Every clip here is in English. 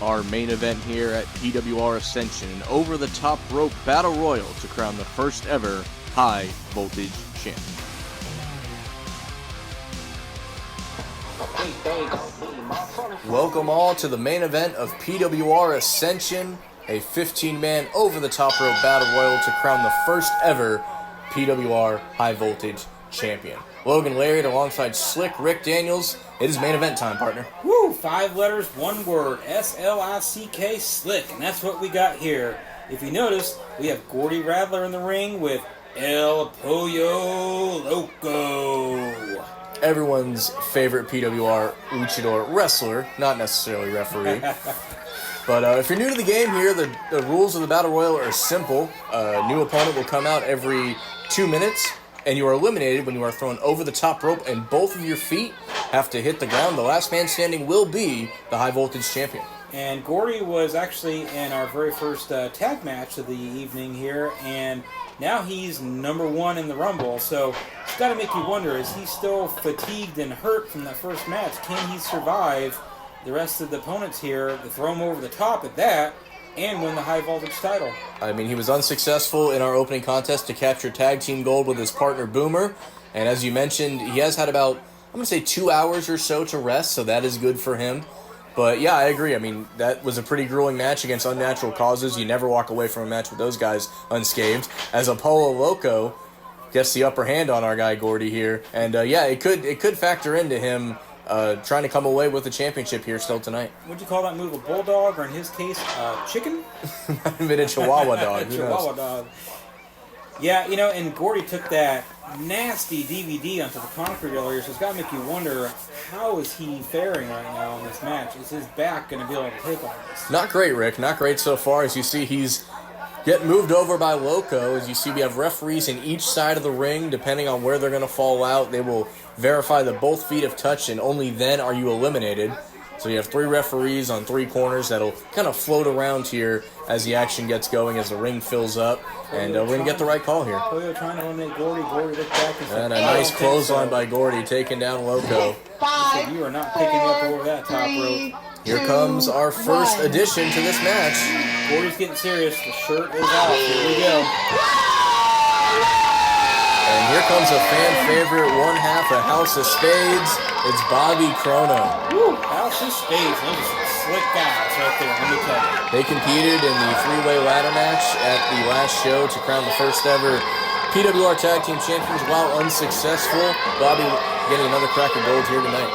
our main event here at PWR Ascension, an over-the-top rope battle royal to crown the first ever high voltage champion. Welcome all to the main event of PWR Ascension, a 15-man over-the-top rope battle royal to crown the first ever PWR high voltage champion. Logan Lariat alongside Slick Rick Daniels. It is main event time, partner. Woo! 5 letters, 1 word. S-L-I-C-K, Slick. And that's what we got here. If you notice, we have Gordy Radler in the ring with El Pollo Loco. Everyone's favorite PWR luchador wrestler, not necessarily referee. But if you're new to the game here, the rules of the Battle Royal are simple. A new opponent will come out every 2 minutes, and you are eliminated when you are thrown over the top rope and both of your feet have to hit the ground. The last man standing will be the high voltage champion. And Gordy was actually in our very first tag match of the evening here, and now he's number 1 in the Rumble. So it's got to make you wonder, is he still fatigued and hurt from that first match? Can he survive the rest of the opponents here to throw him over the top at that and win the high voltage title? I mean, he was unsuccessful in our opening contest to capture tag team gold with his partner Boomer. And as you mentioned, he has had about, I'm going to say 2 hours or so to rest, so that is good for him. But yeah, I agree. I mean, that was a pretty grueling match against unnatural causes. You never walk away from a match with those guys unscathed. As Apollo Loco gets the upper hand on our guy Gordy here. And yeah, it could factor into him trying to come away with the championship here still tonight. Would you call that move a bulldog, or in his case, chicken? Might have been a Chihuahua dog. Chihuahua dog. Yeah, you know, and Gordy took that nasty DVD onto the concrete earlier, so it's got to make you wonder, how is he faring right now in this match? Is his back going to be able to take all this? Not great, Rick. Not great so far. As you see, he's getting moved over by Loco. As you see, we have referees in each side of the ring. Depending on where they're going to fall out, they will verify that both feet have touched, and only then are you eliminated. So you have 3 referees on 3 corners that'll kind of float around here as the action gets going, as the ring fills up. And we're going to get the right call here. Pollo trying to eliminate Gordy. Gordy looked back and said, and a nice clothesline by Gordy, taking down Loco. He said, you are not picking up over that top rope. Here comes our first addition to this match. Gordy's getting serious. The shirt is off. Here we go. And here comes a fan favorite, one half of House of Spades. It's Bobby Chrono. Woo, House of Spades. Those are some slick guys right there, let me tell you. They competed in the 3-way ladder match at the last show to crown the first ever PWR Tag Team Champions. While unsuccessful, Bobby getting another crack of gold here tonight.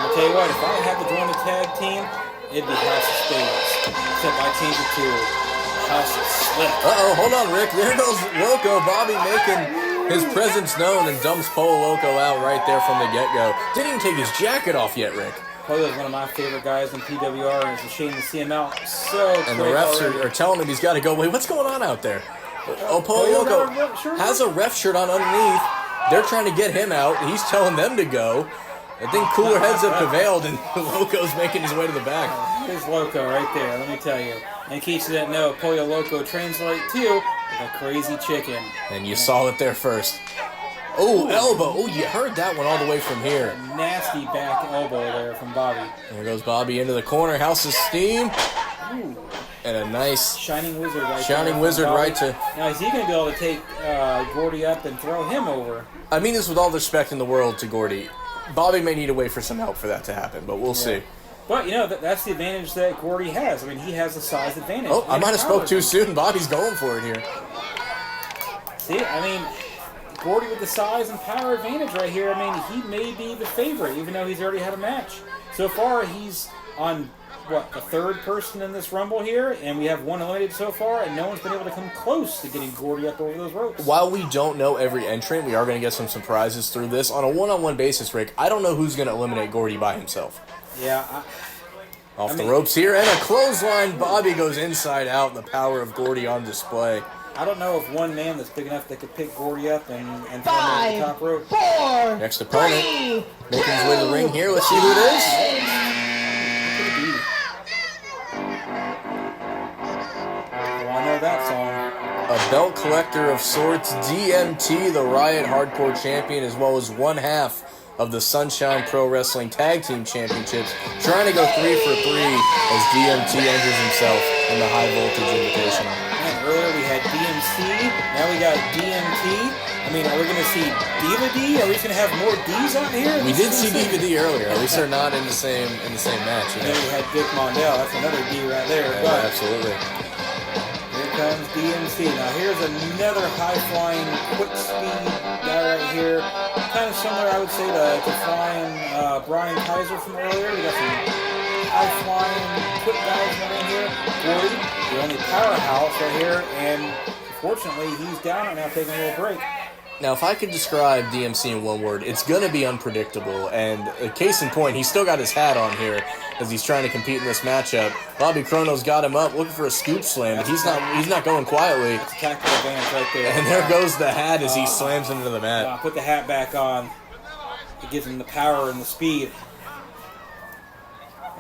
I'll tell you what, if I had to join the tag team, it'd be House of Spades. Except I changed it to House of Slip. Uh-oh, hold on, Rick. There goes Loco. Bobby making his presence known and dumps Polo Loco out right there from the get-go. Didn't even take his jacket off yet, Rick. Polo's one of my favorite guys in PWR, and it's a shame to see him out so quick. And the refs are telling him he's got to go. Wait, what's going on out there? Oh, Polo Loco has a ref shirt on underneath. They're trying to get him out. He's telling them to go. I think cooler heads have prevailed, and Loco's making his way to the back. Here's Loco right there, let me tell you. And in case you didn't know, Pollo Loco translate to the crazy chicken. And you saw it there first. Oh, elbow. Oh, you heard that one all the way from here. A nasty back elbow there from Bobby. There goes Bobby into the corner. House of Steam. Ooh. And a nice Shining Wizard right Shining Wizard right to... Now, is he going to be able to take Gordy up and throw him over? I mean this with all the respect in the world to Gordy. Bobby may need to wait for some help for that to happen, but we'll see. But, you know, that's the advantage that Gordy has. I mean, he has the size advantage. Oh, I might have spoke too soon. Bobby's going for it here. See, I mean, Gordy with the size and power advantage right here. I mean, he may be the favorite, even though he's already had a match. So far, he's on, what, the 3rd person in this Rumble here, and we have 1 eliminated so far, and no one's been able to come close to getting Gordy up over those ropes. While we don't know every entrant, we are going to get some surprises through this. On a one-on-one basis, Rick, I don't know who's going to eliminate Gordy by himself. Yeah, Off the ropes here, and a clothesline. Bobby goes inside out, the power of Gordy on display. I don't know of one man that's big enough that could pick Gordy up and throw him over the top rope. 4, Next opponent, making his way to the ring here. Let's see who it is. Oh, I know that song. A belt collector of sorts, DMT, the Riot Hardcore Champion, as well as one half of the Sunshine Pro Wrestling Tag Team Championships, trying to go 3 for 3 as DMT enters himself in the High Voltage Invitational. Man, earlier we had DMC, now we got DMT. I mean, are we going to see Diva D? Are we just going to have more Ds out here? We did see Diva D earlier. At least they're not in the same match. You know? And then we had Dick Mondale. That's another D right there. Yeah, but absolutely. Here comes DMC. Now here's another high-flying, quick-speed guy right here. Kind of similar, I would say, to flying Brian Kaiser from earlier. We got some high-flying, quick guys right here. Gordy, the only powerhouse right here, and unfortunately, he's down right now, taking a little break. Now, if I could describe DMC in one word, it's going to be unpredictable. And a case in point, he's still got his hat on here as he's trying to compete in this matchup. Bobby Chrono's got him up, looking for a scoop slam, but he's not going quietly. That's a tactical advantage right there. And there goes the hat as he slams him into the mat. Put the hat back on. It gives him the power and the speed.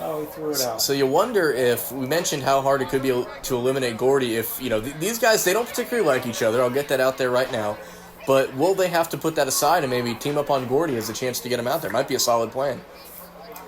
Oh, he threw it out. So you wonder if, we mentioned how hard it could be to eliminate Gordy if, these guys, they don't particularly like each other. I'll get that out there right now. But will they have to put that aside and maybe team up on Gordy as a chance to get him out there? Might be a solid plan.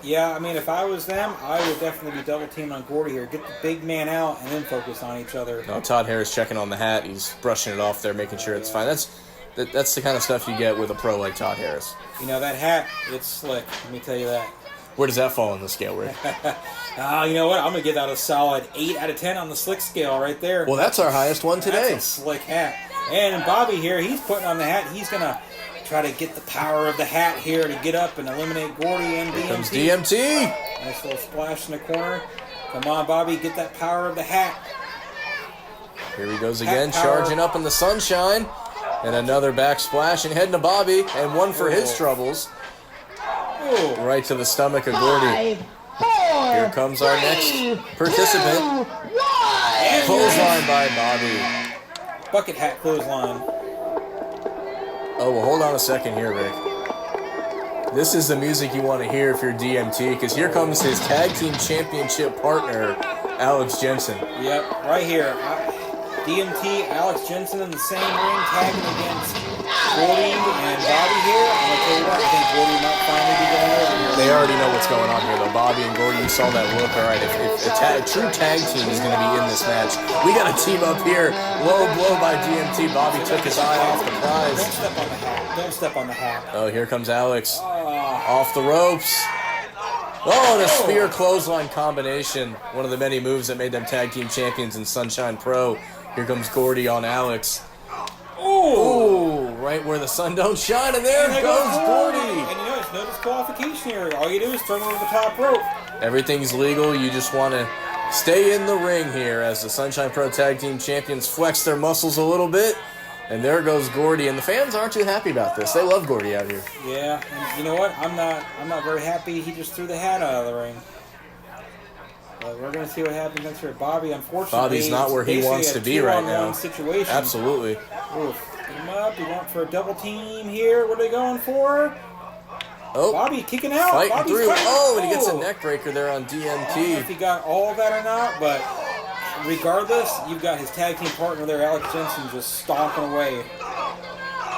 Yeah, I mean, if I was them, I would definitely be double teaming on Gordy here. Get the big man out and then focus on each other. No, Todd Harris checking on the hat. He's brushing it off there, making sure it's fine. That's the kind of stuff you get with a pro like Todd Harris. That hat, it's slick. Let me tell you that. Where does that fall on the scale, Rick? You know what? I'm going to give that a solid 8 out of 10 on the slick scale right there. Well, that's our highest one today. That's a slick hat. And Bobby here, he's putting on the hat. He's going to try to get the power of the hat here to get up and eliminate Gordy and DMT. Here comes DMT. Nice little splash in the corner. Come on, Bobby, get that power of the hat. Here he goes again, charging up in the sunshine. And another back splash and heading to Bobby. And one for his troubles. Ooh. Right to the stomach of Gordy. 5, 4, Here comes our next participant. 2, 1. Clothesline by Bobby. Bucket hat clothesline. Oh, well, hold on a second here, Rick. This is the music you want to hear if you're DMT, because here comes his tag team championship partner, Alex Jensen. Yep, right here. DMT, Alex Jensen in the same ring, tagging against Gordy and Bobby here. I'm going to tell you what, I think Gordy might finally be going over here. They already know what's going on here, though. Bobby and Gordy, you saw that look. All right, if a true tag team is going to be in this match, we got a team up here. Low blow by DMT. Bobby took his eye off the prize. Don't step on the hat. Don't step on the hat. Oh, here comes Alex. Off the ropes. Oh, and a spear clothesline combination. One of the many moves that made them tag team champions in Sunshine Pro. Here comes Gordy on Alex. Ooh, right where the sun don't shine, and there goes Gordy. And there's no disqualification here. All you do is turn over the top rope. Everything's legal. You just want to stay in the ring here as the Sunshine Pro Tag Team Champions flex their muscles a little bit. And there goes Gordy, and the fans aren't too happy about this. They love Gordy out here. Yeah, and you know what? I'm not very happy. He just threw the hat out of the ring. But we're going to see what happens next here. Bobby, unfortunately, Bobby's not where he wants to be right now. Situation. Absolutely. Oof. Get him up. He went for a double team here. What are they going for? Oh, Bobby kicking out. Fighting Bobby's through. fighting. Oh, and he gets a neck breaker there on I don't know if DMT. he got all of that or not, but regardless, you've got his tag team partner there, Alex Jensen, just stomping away.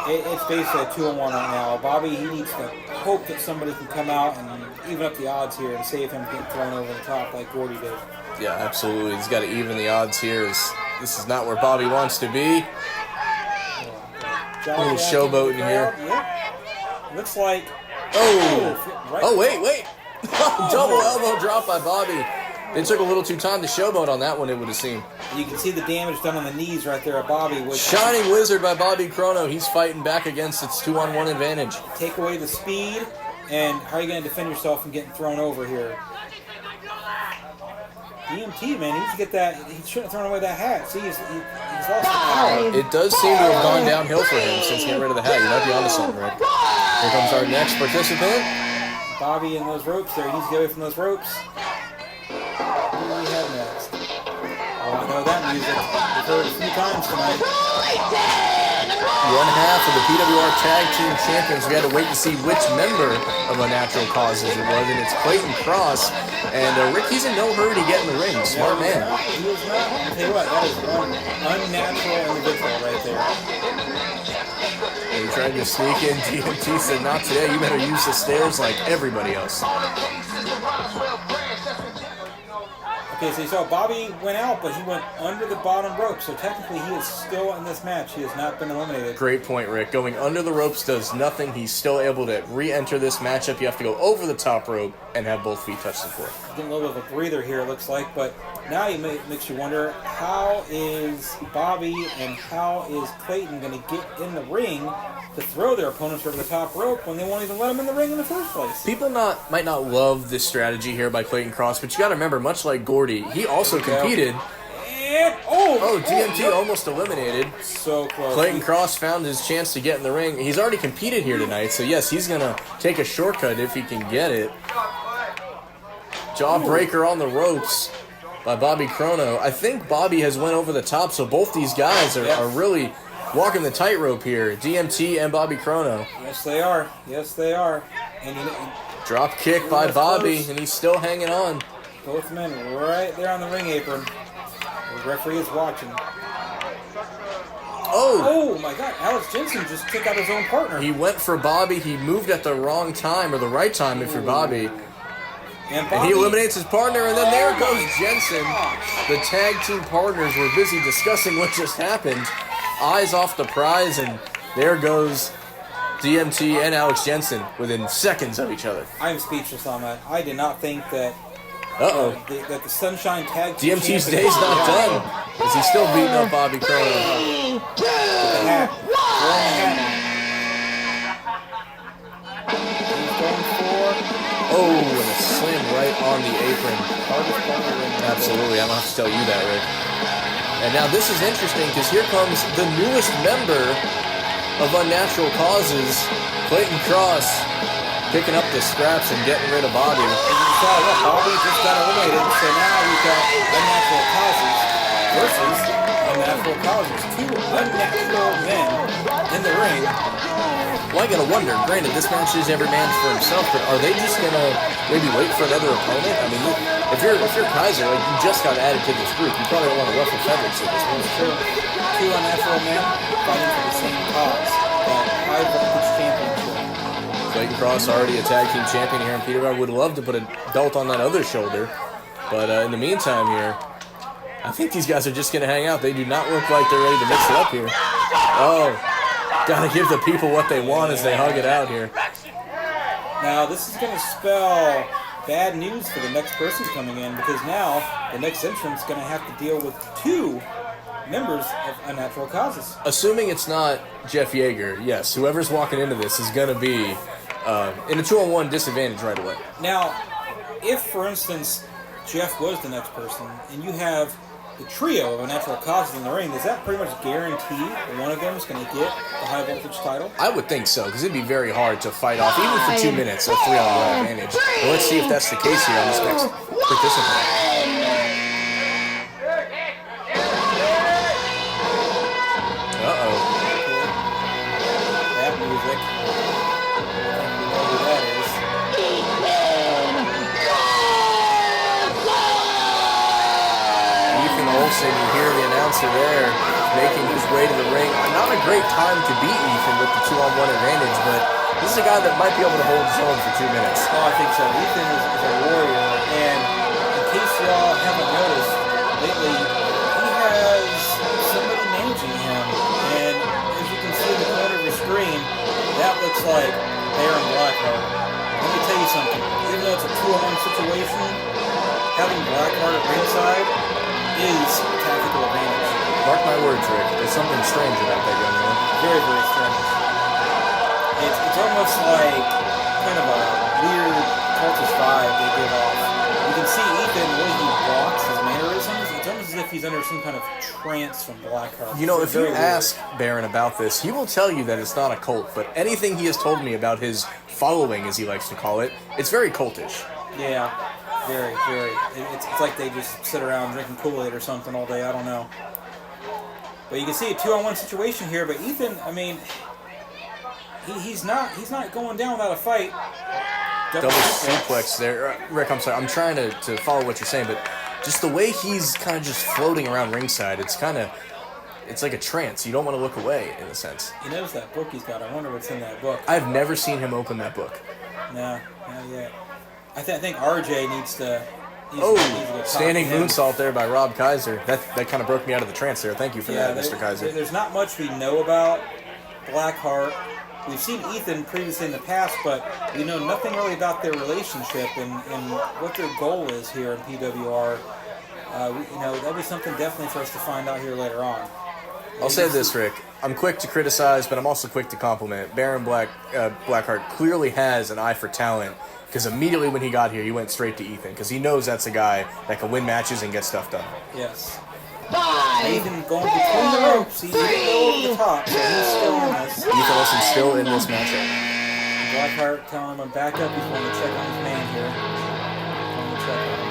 It's basically a 2-on-1 right now. Bobby, he needs to hope that somebody can come out and even up the odds here and save him getting thrown over the top like Gordy did. Yeah, absolutely. He's got to even the odds here. This is not where Bobby wants to be. A little showboat in here. Yep. Looks like... Oh, wait. Double elbow drop by Bobby. They took a little too time to showboat on that one, it would have seemed. You can see the damage done on the knees right there of Bobby. Which Shining Wizard by Bobby Chrono. He's fighting back against its 2-on-1 advantage. Take away the speed, and how are you going to defend yourself from getting thrown over here? DMT, man, he needs to get that. He shouldn't have thrown away that hat. See, he's lost the power. It does seem to have gone downhill for him since getting rid of the hat. You might be onto something, Rick. Here comes our next participant. Bobby in those ropes there. He needs to get away from those ropes. Who do we have next? Oh, I know that music. We've heard it a few times tonight. one half of the PWR Tag Team Champions. We had to wait to see which member of Unnatural Causes it was, and it's Clayton Cross. And Rick, he's in no hurry to get in the ring. Smart man. He is not. I'll tell you what, that is one unnatural individual right there. He tried to sneak in. DMT said, not today. You better use the stairs like everybody else. Okay, so you saw Bobby went out, but he went under the bottom rope. So technically he is still in this match. He has not been eliminated. Great point, Rick. Going under the ropes does nothing. He's still able to re-enter this matchup. You have to go over the top rope and have both feet touch the floor. Getting a little bit of a breather here, it looks like. But now it makes you wonder, how is Bobby and how is Clayton going to get in the ring to throw their opponents over the top rope when they won't even let them in the ring in the first place? People might not love this strategy here by Clayton Cross, but you got to remember, much like Gordy, he also competed. And, DMT almost eliminated. So close. Clayton Cross found his chance to get in the ring. He's already competed here tonight, so yes, he's going to take a shortcut if he can get it. Jawbreaker on the ropes by Bobby Chrono. I think Bobby has went over the top, so both these guys are really walking the tightrope here. DMT and Bobby Chrono. Yes, they are. Yes, they are. And drop kick by Bobby, and he's still hanging on. Both men right there on the ring apron. The referee is watching. Oh my God! Alex Jensen just took out his own partner. He went for Bobby. He moved at the wrong time, or the right time if you're Bobby. And he eliminates his partner, and then there goes Jensen. The tag team partners were busy discussing what just happened. Eyes off the prize, and there goes DMT and Alex Jensen within seconds of each other. I'm speechless on that. I did not think that that the Sunshine Tag Team DMT's day's not done, as he's still beating up Bobby Chrono. With the hat. Throwing the hat. And a slam right on the apron. Absolutely, I don't have to tell you that, Rick. And now this is interesting because here comes the newest member of Unnatural Causes, Clayton Cross, picking up the scraps and getting rid of Bobby. Bobby just got eliminated, so now you've got Unnatural Causes versus Unnatural Causes. Two unnatural men in the ring. Well, I gotta wonder, granted, this match is every man for himself, but are they just gonna maybe wait for another opponent? I mean, if you're Kaiser, like, you just got added to this group, you probably don't want to ruffle feathers at this point. True. Two unnatural men fighting for the same cause, that high voltage championship. Clayton Cross, already a tag team champion here in PWR, would love to put a belt on that other shoulder, but in the meantime here, I think these guys are just gonna hang out. They do not look like they're ready to mix it up here. Gotta give the people what they want as they hug it out here. Now, this is going to spell bad news for the next person coming in, because now the next entrant's going to have to deal with two members of Unnatural Causes. Assuming it's not Jeff Yeager, yes, whoever's walking into this is going to be in a 2-on-1 disadvantage right away. Now, if, for instance, Jeff was the next person, and you have the trio of Unnatural Causes in the ring, does that pretty much guarantee one of them is going to get the high voltage title? I would think so, because it'd be very hard to fight off, even for 2 minutes, a 3-on-1 advantage. But let's see if that's the case here on this next participant. That music. You know who that is. Olsen, you hear the announcer there making his way to the ring. Not a great time to beat Ethan with the 2-on-1 advantage, but this is a guy that might be able to hold his own for 2 minutes. Oh, I think so. Ethan is a warrior, and in case y'all haven't noticed, lately he has somebody managing him, and as you can see in the corner of the screen, that looks like Baron Blackheart. Let me tell you something. Even though it's a 2-on-1 situation, having Blackheart at ringside is a tactical advantage. Mark my words, Rick. There's something strange about that young man. Very, very strange. It's almost like kind of a weird cultist vibe they give off. You can see Ethan, the way he walks, his mannerisms, it's almost as if he's under some kind of trance from Blackheart. You know, if you ask Baron about this, he will tell you that it's not a cult, but anything he has told me about his following, as he likes to call it, it's very cultish. Yeah. Very, very. It's like they just sit around drinking Kool-Aid or something all day. I don't know. But you can see a 2-on-1 situation here. But Ethan, I mean, he's not going down without a fight. Double suplex there. Rick, I'm sorry. I'm trying to follow what you're saying, but just the way he's kind of just floating around ringside, it's like a trance. You don't want to look away, in a sense. He knows that book he's got. I wonder what's in that book. I've never seen him open that book. No, not yet. I think RJ needs to... Standing moonsault there by Rob Kaiser. That kind of broke me out of the trance there. Thank you for that, Mr. Kaiser. There's not much we know about Blackheart. We've seen Ethan previously in the past, but we know nothing really about their relationship and what their goal is here in PWR. That'll be something definitely for us to find out here later on. I'll say this, Rick. I'm quick to criticize, but I'm also quick to compliment. Baron Blackheart clearly has an eye for talent, because immediately when he got here, he went straight to Ethan, because he knows that's a guy that can win matches and get stuff done. Yes. 5, Ethan going between the ropes. He didn't go over the top, so he's still in this. Ethan Wilson's still in this matchup. Blackheart telling him back up. He's going to check on his man here.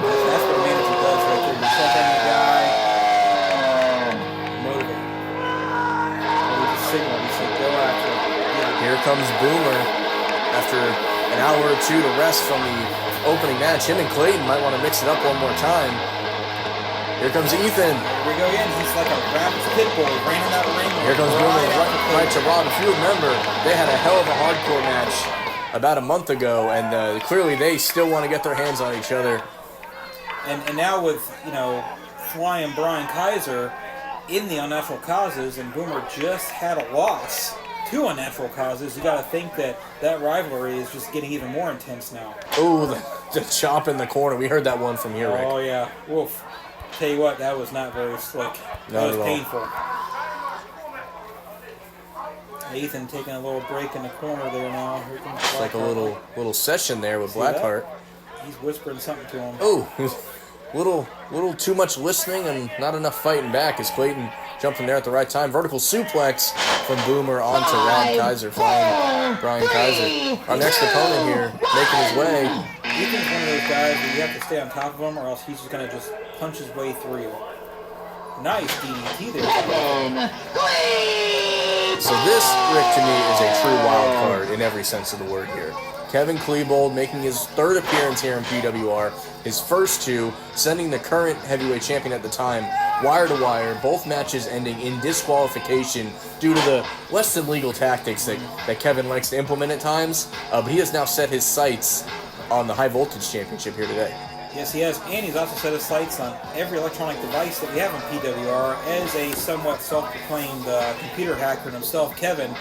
That's what a manager does right there. You check on the guy. Motivate. He just signaled. He said, go after him. Yeah. Here comes Boomer after an hour or two to rest from the opening match. Him and Clayton might want to mix it up one more time. Here comes Ethan. Here we go again. He's like a rabid pit bull. He ran in that ring. Here comes Boomer right to Rob. If you remember, they had a hell of a hardcore match about a month ago, and clearly they still want to get their hands on each other. And now with, Flying Brian Kaiser in the Unnatural Causes, and Boomer just had a loss to Unnatural Causes, you got to think that rivalry is just getting even more intense now. Oh, the chop in the corner. We heard that one from here, Rick. Oh, yeah. Woof. Tell you what, that was not very slick. That was painful. Ethan taking a little break in the corner there now. Here comes It's like a little session there with Blackheart. He's whispering something to him. Oh, little too much listening and not enough fighting back as Clayton jumped in there at the right time. Vertical suplex from Boomer onto Rob Kaiser, flying Brian Kaiser. Our next opponent here, making his way. Ethan's one of those guys where you have to stay on top of him, or else he's just going to just punch his way through you. Nice DDT there. So this, Rick, to me, is a true wild card in every sense of the word here. Kevin Klebold making his third appearance here in PWR, his first two, sending the current heavyweight champion at the time wire to wire, both matches ending in disqualification due to the less than legal tactics that Kevin likes to implement at times. But he has now set his sights on the High Voltage Championship here today. Yes, he has, and he's also set his sights on every electronic device that we have in PWR. As a somewhat self-proclaimed computer hacker himself, Kevin,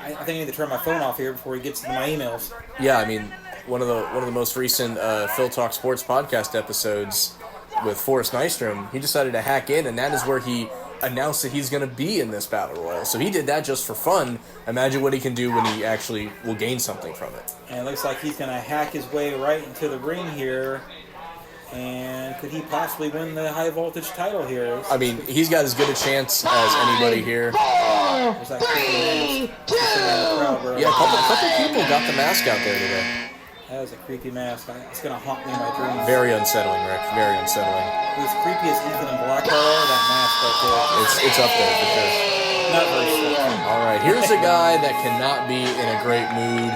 I think I need to turn my phone off here before he gets into my emails. Yeah, I mean, one of the most recent Phil Talk Sports podcast episodes with Forrest Nystrom, he decided to hack in, and that is where he announced that he's going to be in this Battle Royal. So he did that just for fun. Imagine what he can do when he actually will gain something from it. And it looks like he's going to hack his way right into the ring here. And could he possibly win the High Voltage title here? I mean, he's got as good a chance as anybody here. There's that creepy mask. Yeah, a couple people got the mask out there today. That is a creepy mask. It's going to haunt me in my dreams. Very unsettling, Rick. Very unsettling. As creepy as Ethan and Blackheart are, that mask right there. It's up there for sure. Not very slick. All right, here's a guy that cannot be in a great mood.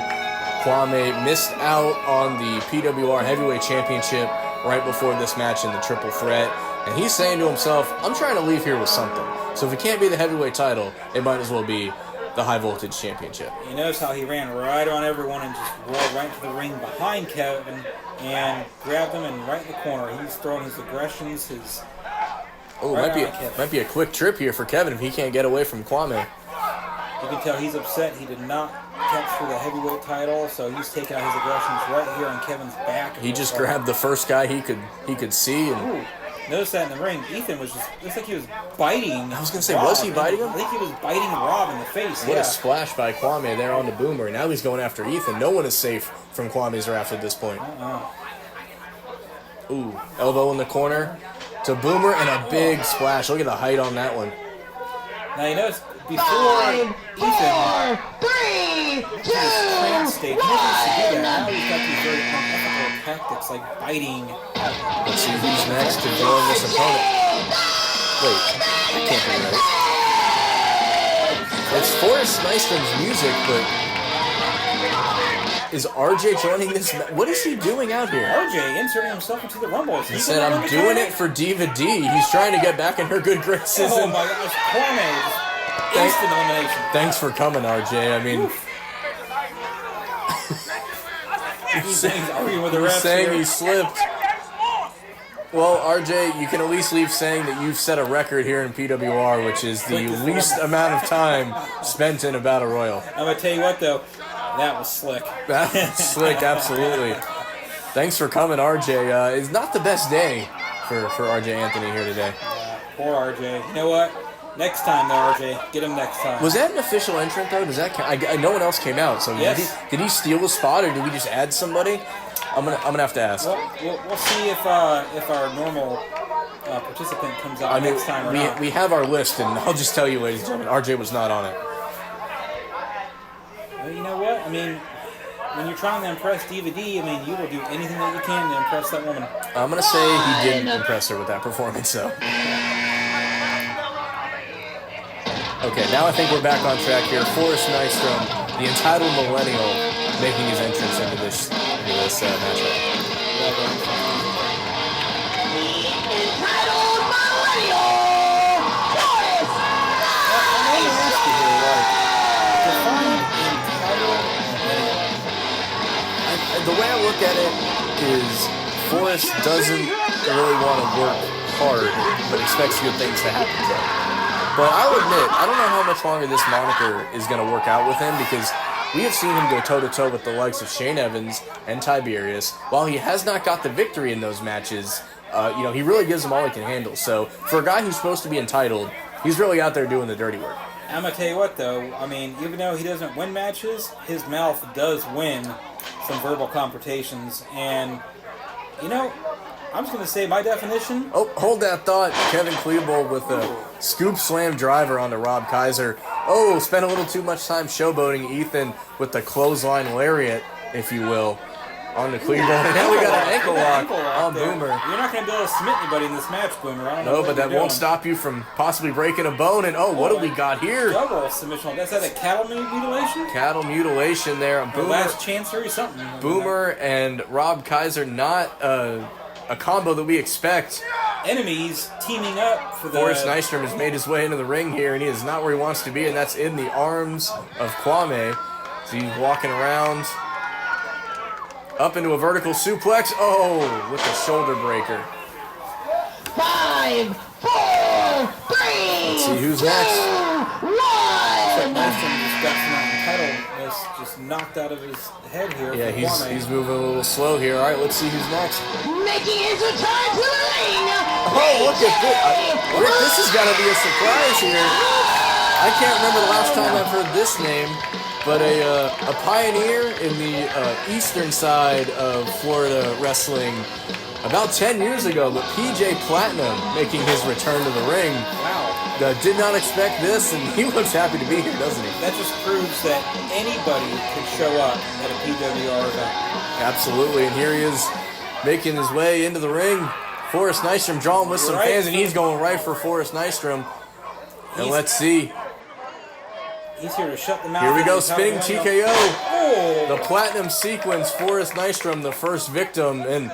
Kwame missed out on the PWR Heavyweight Championship right before this match in the triple threat. And he's saying to himself, I'm trying to leave here with something. So if it can't be the heavyweight title, it might as well be the High Voltage Championship. You notice how he ran right on everyone and just rolled right into the ring behind Kevin and grabbed him and right in the corner. He's throwing his aggressions, his... Oh, might be a quick trip here for Kevin if he can't get away from Kwame. You can tell he's upset. He did not capture the heavyweight title, so he's taking out his aggressions right here on Kevin's back. He just grabbed the first guy he could see. And ooh. Notice that in the ring, Ethan was just, looks like he was biting. I was going to say, Rob. was he biting him? I think he was biting Rob in the face. What a splash by Kwame there on the Boomer. Now he's going after Ethan. No one is safe from Kwame's wrath at this point. Ooh, elbow in the corner to Boomer and a big splash. Look at the height on that one. Now you notice, before Ethan, his trance state, he doesn't used to do that. Now he's got these very unethical tactics like biting. Let's see who's next to join this opponent. Wait, that can't be right. It's Forrest Nystrom's music, but is RJ joining this? What is he doing out here? RJ inserting himself into the Rumble. He said, I'm doing it for Diva D. He's trying to get back in her good graces. Oh my gosh, Kwame. Instant elimination. Thanks for coming, RJ. I mean, he's saying he slipped. Well, RJ, you can at least leave saying that you've set a record here in PWR, which is the least amount of time spent in a Battle Royal. I'm going to tell you what, though. That was slick. That was slick, absolutely. Thanks for coming, RJ. It's not the best day for RJ Anthony here today. Poor RJ. You know what? Next time, though, RJ. Get him next time. Was that an official entrant, though? Does that count? No one else came out. So yes. Did he steal the spot, or did we just add somebody? I'm gonna have to ask. Well, we'll see if our normal participant comes out next time or not. We have our list, and I'll just tell you, ladies and gentlemen, RJ was not on it. Well, you know what? I mean, when you're trying to impress Diva D, I mean, you will do anything that you can to impress that woman. I'm going to say he didn't impress her with that performance, though. Okay, now I think we're back on track here. Forrest Nystrom, the entitled millennial, making his entrance into this matchup. The way I look at it is Forrest doesn't really want to work hard, but expects good things to happen to him. But I'll admit, I don't know how much longer this moniker is going to work out with him, because we have seen him go toe-to-toe with the likes of Shane Evans and Tiberius. While he has not got the victory in those matches, he really gives them all he can handle. So for a guy who's supposed to be entitled, he's really out there doing the dirty work. I'm going to tell you what, though. I mean, even though he doesn't win matches, his mouth does win some verbal confrontations. And, I'm just going to say my definition. Oh, hold that thought. Kevin Klebold with a scoop slam driver onto Rob Kaiser. Oh, spent a little too much time showboating Ethan with the clothesline lariat, if you will, onto Klebold. And now we got an ankle lock on Boomer. You're not going to be able to submit anybody in this match, Boomer. I don't know. No, but that won't stop you from possibly breaking a bone. And what do we got here? Double submission. That's a cattle mutilation? Cattle mutilation there on Boomer. Last chancery, something. Boomer and Rob Kaiser, not a combo that we expect. Enemies teaming up for the... Forrest Nystrom has made his way into the ring here, and he is not where he wants to be, and that's in the arms of Kwame. So he's walking around. Up into a vertical suplex. Oh, with the shoulder breaker. 5, 4, 3. Let's see who's next. 2, 1. Nystrom just got some entitlement just knocked out of his head here. Yeah, he's moving a little slow here. All right, let's see who's next. Making his return to the ring. Oh, look at this. Rick, this has got to be a surprise here. I can't remember the last time I've heard this name, but a pioneer in the eastern side of Florida wrestling about 10 years ago, but PJ Platinum making his return to the ring. Wow. Did not expect this, and he looks happy to be here, doesn't he? That just proves that anybody can show up at a PWR event. Absolutely, and here he is making his way into the ring. Forrest Nystrom drawing with some fans, and he's going right for Forrest Nystrom. And let's see. He's here to shut the mouth. Here we go, spinning TKO. Oh. The Platinum sequence, Forrest Nystrom, the first victim, and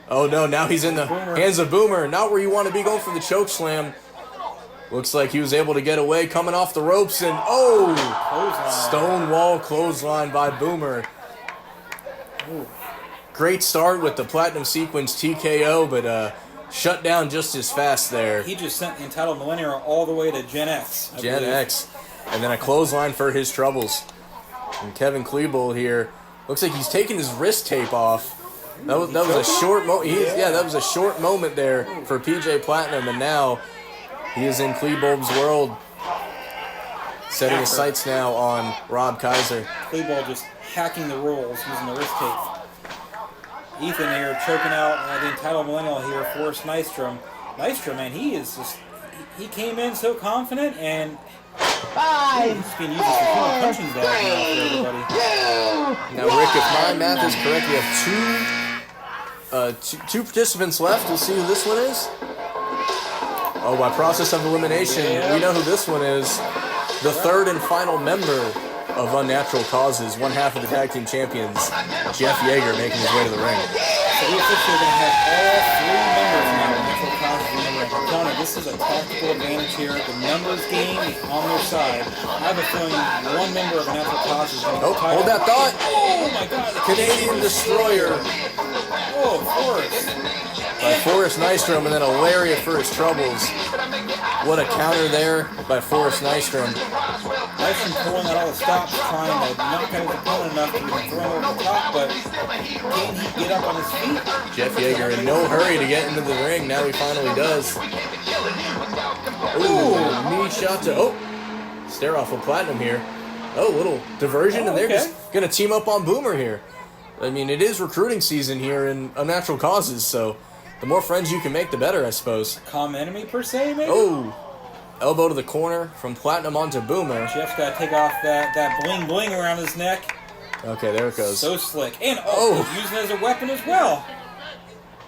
oh no, now he's in the hands of Boomer. Not where you want to be, going for the choke slam. Looks like he was able to get away, coming off the ropes, and Stonewall clothesline by Boomer. Ooh. Great start with the Platinum sequence TKO, but shut down just as fast there. He just sent the entitled millennial all the way to Gen X. Gen X. And then a clothesline for his troubles. And Kevin Klebold here. Looks like he's taking his wrist tape off. That was a short moment. That was a short moment there for PJ Platinum, and now he is in Klebold's world, setting his sights now on Rob Kaiser. Klebold just hacking the rules using the wrist tape. Ethan here choking out the entitled millennial here, Forrest Nystrom. Nystrom, man, he came in so confident, and 5, he's being used as a punching bag now for everybody. 2, Now, Rick, if my math is correct, we have two participants left. We'll see who this one is. Oh, by process of elimination, we know who this one is. The third and final member of Unnatural Causes, one half of the tag team champions, Jeff Yeager, making his way to the ring. So we officially going to have all three members now of Unnatural Causes in the ring. I'm telling you, this is a tactical advantage here. The numbers game is on their side. I have a feeling one member of Unnatural Causes is going to Hold that thought. Oh my God. Canadian Destroyer Oh, of course. by Forrest Nystrom, and then a lariat for his troubles. What a counter there by Forrest Nystrom. Nystrom pulling out all the stops, trying to knock out his opponent enough to throw him over the top, but can he get up on his feet? Jeff Yeager in no hurry to get into the ring. Now he finally does. Ooh, knee shot to... Oh, stare off of Platinum here. Oh, little diversion, and they're just going to team up on Boomer here. I mean, it is recruiting season here in Unnatural Causes, so the more friends you can make, the better, I suppose. Common enemy, per se, maybe? Oh, elbow to the corner from Platinum onto Boomer. Jeff's got to take off that bling-bling around his neck. Okay, there it goes. So slick. And, he's using it as a weapon as well.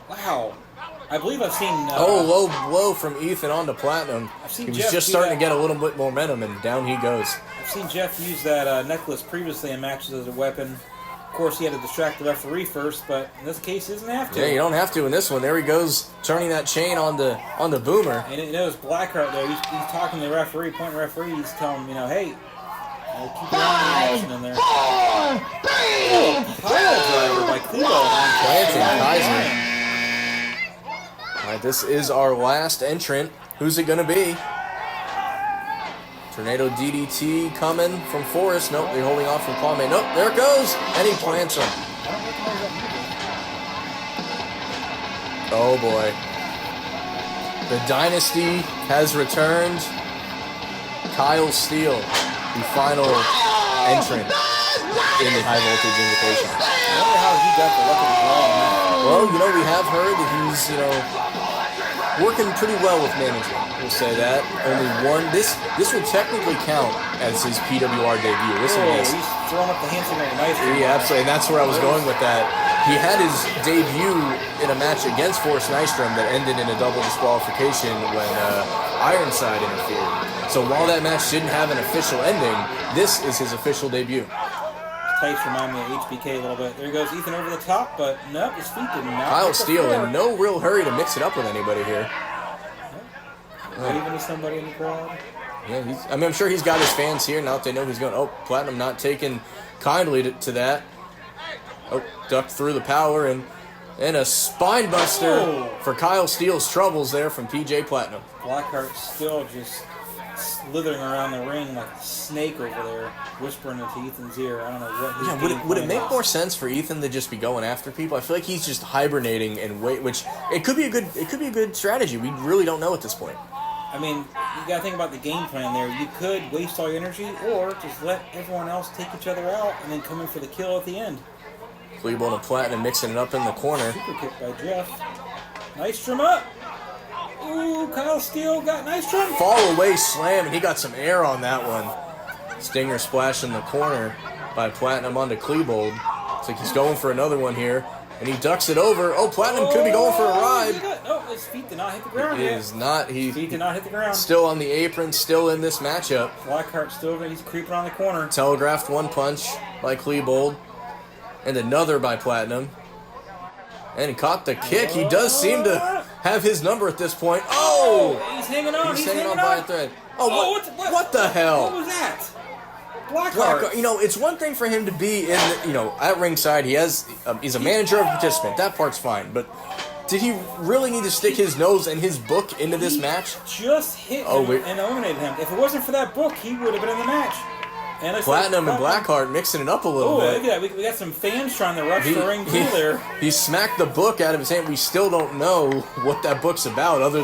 Wow. I believe I've seen... low blow from Ethan onto Platinum. He was Jeff just do starting that. to get a little bit momentum, and down he goes. I've seen Jeff use that necklace previously in matches as a weapon. Of course, he had to distract the referee first, but in this case, he doesn't have to. Yeah, you don't have to in this one. There he goes, turning that chain on the Boomer. And it knows Blackheart there. He's talking to the referee, pointing to the referee. He's telling him, hey, keep your action in there. 5, 4, 3, Pile driver by Cleo. Planting Kaiser. All right, this is our last entrant. Who's it going to be? Tornado DDT coming from Forrest. Nope, they're holding off from Kwame. Nope, there it goes. And he plants him. Oh boy. The Dynasty has returned. Kyle Steele, the final entrant in the High Voltage Invitation. I wonder how he got the luck of the draw on that. Well, we have heard that he's, working pretty well with management. We'll say that. Only one. This would technically count as his PWR debut. Listen to this. He's throwing up the hands like a nice one. Yeah, absolutely. And that's where I was going with that. He had his debut in a match against Forrest Nystrom that ended in a double disqualification when Ironside interfered. So while that match didn't have an official ending, this is his official debut. Tights remind me of HBK a little bit. There goes Ethan over the top, but nope, his feet did not. Kyle hit the Steele floor. in no real hurry to mix it up with anybody here. Waving to somebody in the crowd. Yeah, I'm sure he's got his fans here now that they know he's going. Oh, Platinum not taking kindly to that. Oh, ducked through the power and a spine buster for Kyle Steele's troubles there from PJ Platinum. Blackheart still just slithering around the ring like a snake over there, whispering into Ethan's ear. I don't know what his game Would it plan make is. more sense for Ethan to just be going after people? I feel like he's just hibernating and wait, which it could be a good strategy. We really don't know at this point. I mean, you got to think about the game plan there. You could waste all your energy, or just let everyone else take each other out and then come in for the kill at the end. Cleveland and Platinum mixing it up in the corner. Super kick by Jeff. Nystrom up. Ooh, Kyle Steele got Nystrom. Fall away slam, and he got some air on that one. Stinger splash in the corner by Platinum onto Klebold. Looks like he's going for another one here, and he ducks it over. Oh, Platinum could be going for a ride. No, his feet did not hit the ground He yet. is not. His feet did not hit the ground. Still on the apron, still in this matchup. Blackheart still, he's creeping on the corner. Telegraphed one punch by Klebold, and another by Platinum. And he caught the kick. He does seem to have his number at this point. Oh! He's hanging on. He's hanging on by a thread. Oh, what? what the hell? What was that? Blackheart. It's one thing for him to be at ringside. He's a manager of a participant. That part's fine. But did he really need to stick his nose and his book into this match? Just hit him and eliminated him. If it wasn't for that book, he would have been in the match. And Platinum and Blackheart mixing it up a little bit. Look at that. We got some fans trying to rush the ring too there. He smacked the book out of his hand. We still don't know what that book's about other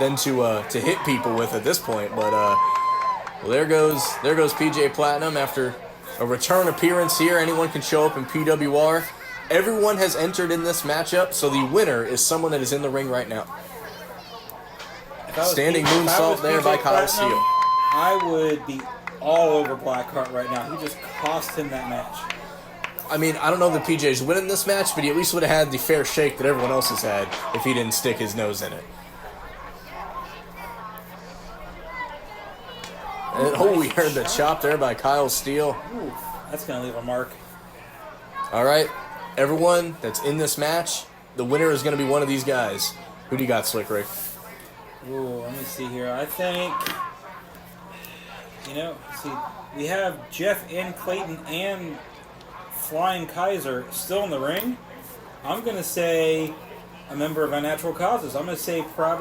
than to hit people with at this point. But well, there goes PJ Platinum after a return appearance here. Anyone can show up in PWR. Everyone has entered in this matchup, so the winner is someone that is in the ring right now. Standing moonsault there by Kyle Steele. I would be all over Blackheart right now. He just cost him that match. I mean, I don't know that PJ's winning this match, but he at least would have had the fair shake that everyone else has had if he didn't stick his nose in it. And, oh, we heard the chop there by Kyle Steele. Ooh, that's going to leave a mark. All right, everyone that's in this match, the winner is going to be one of these guys. Who do you got, Slick Rick? Ooh, let me see here. I think, see, we have Jeff and Clayton and Flying Kaiser still in the ring. I'm going to say a member of Unnatural Causes. I'm going to say Rob.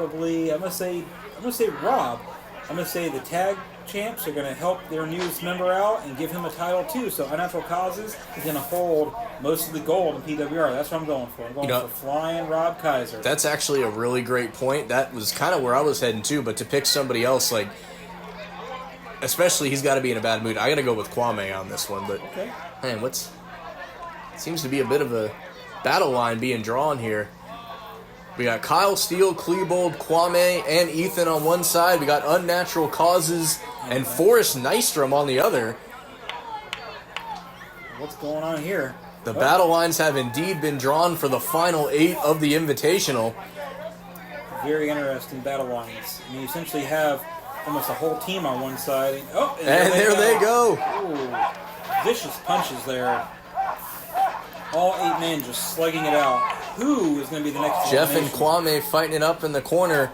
I'm going to say the tag champs are going to help their newest member out and give him a title too. So Unnatural Causes is going to hold most of the gold in PWR. That's what I'm going for. I'm going for Flying Rob Kaiser. That's actually a really great point. That was kind of where I was heading too, but to pick somebody else, like, especially he's got to be in a bad mood. I got to go with Kwame on this one, but okay. Man, seems to be a bit of a battle line being drawn here. We got Kyle Steele, Klebold, Kwame, and Ethan on one side. We got Unnatural Causes and Forrest Nystrom on the other. What's going on here? The battle lines have indeed been drawn for the final 8 of the Invitational. Very interesting battle lines. I mean, you essentially have almost a whole team on one side. Oh, and there they go. Ooh, vicious punches there. All 8 men just slugging it out. Who is going to be the next Jeff and elimination? Kwame fighting it up in the corner.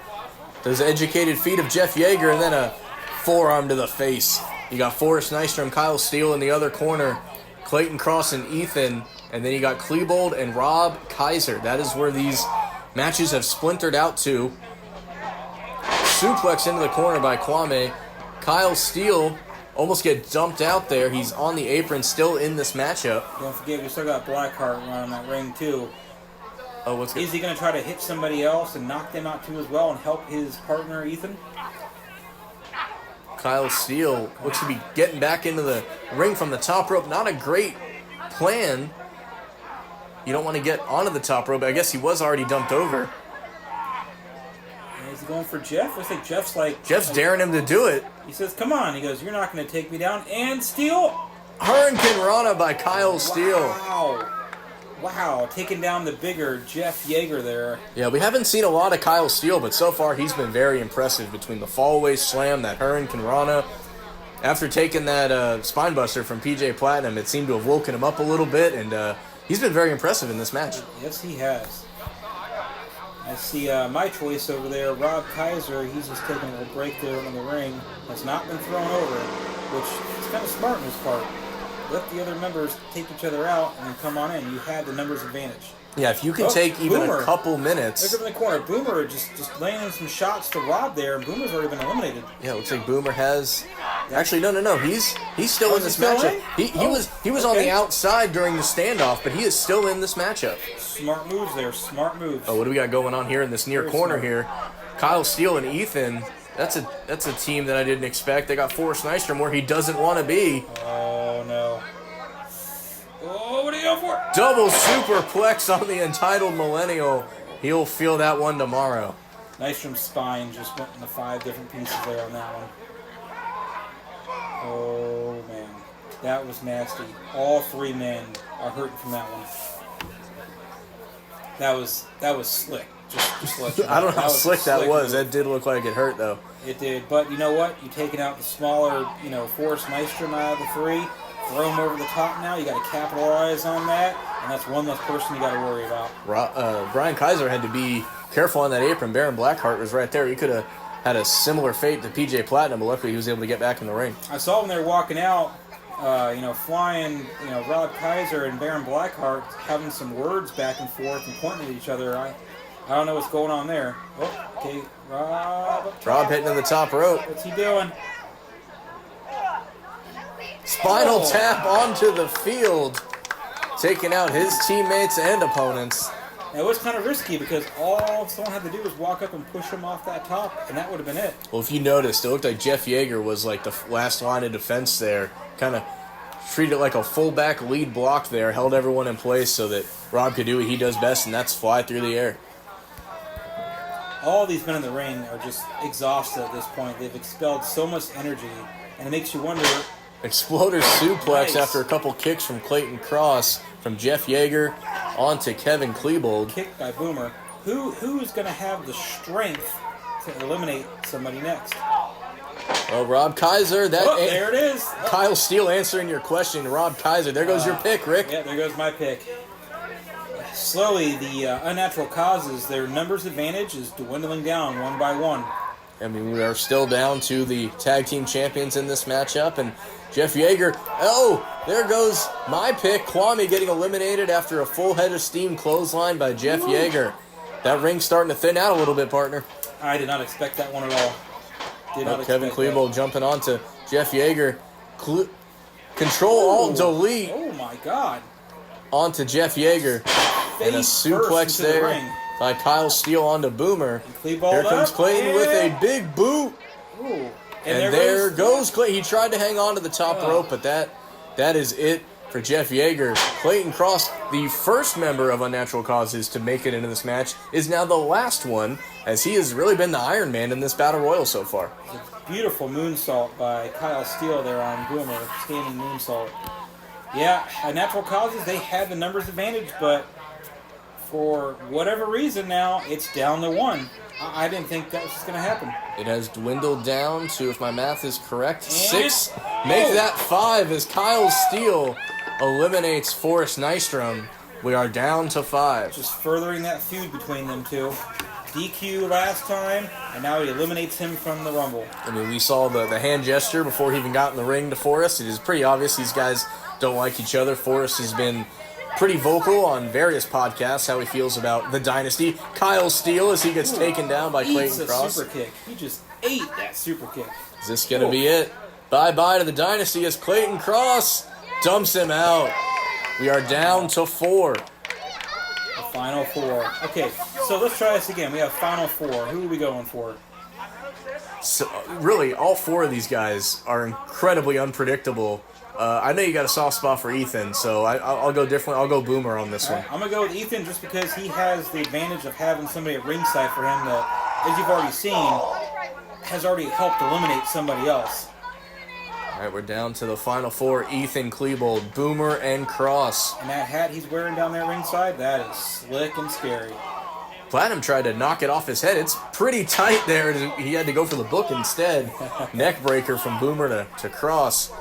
Those educated feet of Jeff Yeager, and then a forearm to the face. You got Forrest Nystrom, Kyle Steele in the other corner. Clayton Cross and Ethan. And then you got Klebold and Rob Kaiser. That is where these matches have splintered out to. Suplex into the corner by Kwame. Kyle Steele almost get dumped out there. He's on the apron, still in this matchup. Don't forget, we still got Blackheart around that ring, too. Oh, what's good? Is he going to try to hit somebody else and knock them out, too, as well, and help his partner, Ethan? Kyle Steele looks to be getting back into the ring from the top rope. Not a great plan. You don't want to get onto the top rope. I guess he was already dumped over. Is he going for Jeff? Looks like Jeff's daring him to do it. He says, come on. He goes, you're not going to take me down. And Steele. Hurricane Rana by Kyle Steele. Wow, taking down the bigger Jeff Yeager there. Yeah, we haven't seen a lot of Kyle Steele, but so far he's been very impressive between the fallaway slam, that Hurricane Rana. After taking that spinebuster from PJ Platinum, it seemed to have woken him up a little bit, and he's been very impressive in this match. Yes, he has. I see my choice over there, Rob Kaiser. He's just taking a little break there in the ring. Has not been thrown over, which is kind of smart on his part. Let the other members take each other out and then come on in. You had the numbers advantage. Yeah, if you can take even Boomer. a couple minutes. Look up in the corner. Boomer just laying in some shots to Rob there, and Boomer's already been eliminated. Yeah, it looks like Boomer has. Actually, no. He's still in this still matchup. in? He was on the outside during the standoff, but he is still in this matchup. Smart moves there. Smart moves. Oh, what do we got going on here in this near Very corner smart. here? Kyle Steele and Ethan. That's a team that I didn't expect. They got Forrest Nystrom where he doesn't want to be. Oh no. Oh, what are you going for? Double superplex on the entitled Millennial. He'll feel that one tomorrow. Nystrom's spine just went into 5 different pieces there on that one. Oh man, that was nasty. All 3 men are hurting from that one. That was slick. Just to let you know. I don't know how slick that was. Move. That did look like it hurt though. It did, but you know what? You taking out the smaller, Forrest Nystrom out of the 3. Throw him over the top now. You got to capitalize on that, and that's one less person you got to worry about. Brian Kaiser had to be careful on that apron. Baron Blackheart was right there. He could have had a similar fate to PJ Platinum, but luckily he was able to get back in the ring. I saw when they were walking out, flying, Rob Kaiser and Baron Blackheart having some words back and forth and pointing at each other. I don't know what's going on there. Oh, okay, Rob hitting to the top rope. What's he doing? Spinal tap onto the field, taking out his teammates and opponents. It was kind of risky because all someone had to do was walk up and push him off that top, and that would have been it. Well, if you noticed, it looked like Jeff Yeager was like the last line of defense there. Kind of treated it like a fullback lead block there, held everyone in place so that Rob could do what he does best, and that's fly through the air. All these men in the ring are just exhausted at this point. They've expelled so much energy, and it makes you wonder... Exploder suplex Nice. after a couple kicks from Clayton Cross, from Jeff Yeager onto Kevin Klebold. Kicked by Boomer. Who's going to have the strength to eliminate somebody next? Well, Rob Kaiser, there it is. Kyle Steele answering your question. Rob Kaiser, there goes your pick, Rick. Yeah, there goes my pick. Slowly, the Unnatural Causes, their numbers advantage is dwindling down one by one. I mean, we are still down to the tag team champions in this matchup, and Jeff Yeager. Oh, there goes my pick. Kwame getting eliminated after a full head of steam clothesline by Jeff Yeager. That ring's starting to thin out a little bit, partner. I did not expect that one at all. Kevin Klebold jumping onto Jeff Yeager. Control-Alt-Delete. Oh, my God. Onto Jeff Yeager. And a suplex there by Kyle Steele onto Boomer. Here comes Clayton with a big boot. Ooh. And there goes Clayton. He tried to hang on to the top rope, but that is it for Jeff Yeager. Clayton Cross, the first member of Unnatural Causes to make it into this match, is now the last one, as he has really been the Iron Man in this Battle Royal so far. Beautiful moonsault by Kyle Steele there on Boomer. Standing moonsault. Yeah, Unnatural Causes, they had the numbers advantage, but for whatever reason now, it's down to one. I didn't think that was just going to happen. It has dwindled down to, if my math is correct, 6. Make that 5 as Kyle Steele eliminates Forrest Nystrom. We are down to 5. Just furthering that feud between them two. DQ last time, and now he eliminates him from the Rumble. I mean, we saw the hand gesture before he even got in the ring to Forrest. It is pretty obvious these guys don't like each other. Forrest has been pretty vocal on various podcasts how he feels about the Dynasty. Kyle Steele as he gets taken down by Clayton Cross. Super kick. He just ate that super kick. Is this going to be it? Bye-bye to the Dynasty as Clayton Cross dumps him out. We are down to 4. The final 4. Okay, so let's try this again. We have final 4. Who are we going for? So, really, all 4 of these guys are incredibly unpredictable. I know you got a soft spot for Ethan, so I'll go different. I'll go Boomer on this one. I'm going to go with Ethan just because he has the advantage of having somebody at ringside for him that, as you've already seen, has already helped eliminate somebody else. All right, we're down to the final 4. Ethan, Klebold, Boomer, and Cross. And that hat he's wearing down there ringside, that is slick and scary. Platinum tried to knock it off his head. It's pretty tight there. He had to go for the book instead. Neck breaker from Boomer to Cross.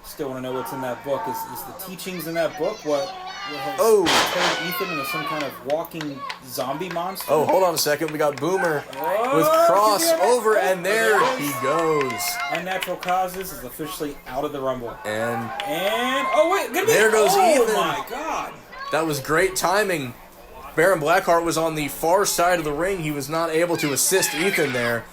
Still want to know what's in that book. Is the teachings in that book what has turned Ethan into some kind of walking zombie monster? Oh, hold on a second. We got Boomer with Cross over, and there he goes. Unnatural Causes is officially out of the Rumble. And oh wait, there goes Ethan. Oh my God! That was great timing. Baron Blackheart was on the far side of the ring. He was not able to assist Ethan there,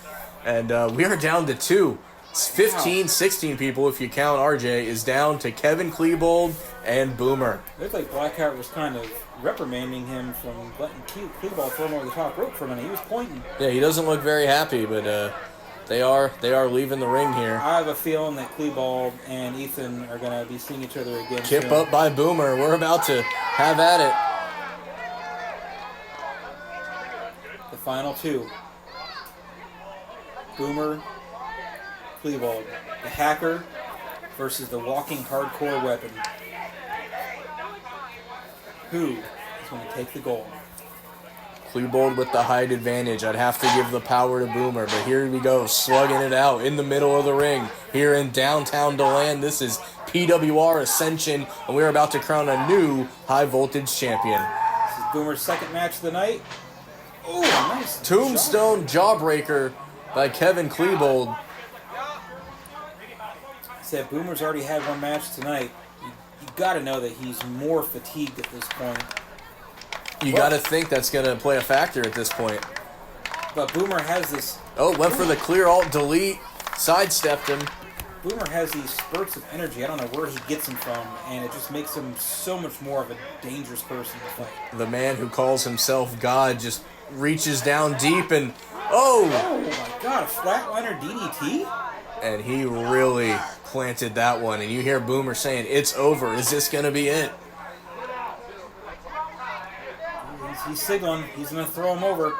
and we are down to 2. It's 15, 16 people, if you count RJ, is down to Kevin Klebold and Boomer. It looked like Blackheart was kind of reprimanding him from letting Klebold throw him over the top rope for a minute. He was pointing. Yeah, he doesn't look very happy, but they are leaving the ring here. I have a feeling that Klebold and Ethan are going to be seeing each other again Kip soon. up by Boomer. We're about to have at it. The final 2. Boomer, Klebold, the hacker versus the walking hardcore weapon. Who is going to take the gold? Klebold with the height advantage. I'd have to give the power to Boomer, but here we go, slugging it out in the middle of the ring. Here in downtown DeLand, this is PWR Ascension, and we're about to crown a new high-voltage champion. This is Boomer's second match of the night. Oh, nice. Tombstone Jawbreaker by Kevin Klebold. Said Boomer's already had one match tonight. You got to know that he's more fatigued at this point. You got to think that's going to play a factor at this point. But Boomer has this... Oh, went for the clear alt delete, sidestepped him. Boomer has these spurts of energy. I don't know where he gets them from, and it just makes him so much more of a dangerous person to fight. The man who calls himself God just reaches down deep and... Oh my God, a flatliner DDT? And he really planted that one. And you hear Boomer saying, "It's over. Is this going to be it?" He's signaling. He's going to throw him over.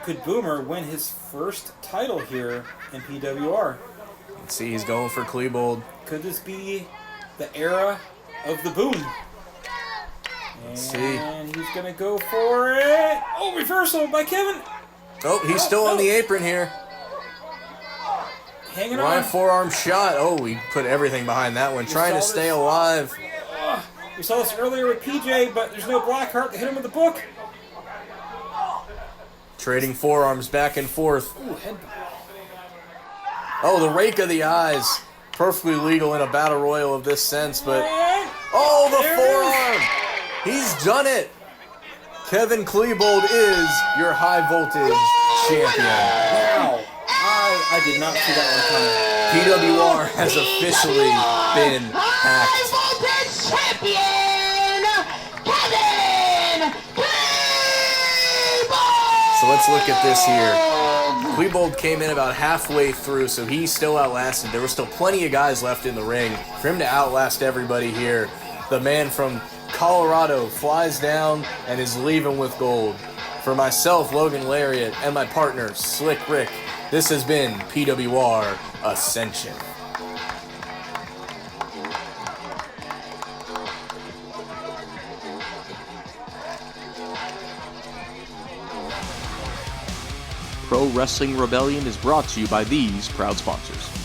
Could Boomer win his first title here in PWR? Let's see, he's going for Klebold. Could this be the era of the boom? Let's see. And he's going to go for it. Oh, reversal by Kevin. Oh, he's still on the apron here. Hanging Right on. forearm shot. Oh, he put everything behind that one, trying to stay alive. We saw this earlier with PJ, but there's no Blackheart to hit him with the book. Trading forearms back and forth. Ooh, headbutt. Oh, the rake of the eyes. Perfectly legal in a battle royal of this sense, but... Oh, the forearm! He's done it! Kevin Klebold is your high voltage champion. Wow. I did not see that one coming. PWR has officially been hacked. Voltage champion, Kevin Klebold! So let's look at this here. Klebold came in about halfway through, so he still outlasted. There were still plenty of guys left in the ring. For him to outlast everybody here, the man from Colorado flies down and is leaving with gold. For myself, Logan Lariat, and my partner, Slick Rick, this has been PWR Ascension. Pro Wrestling Rebellion is brought to you by these proud sponsors.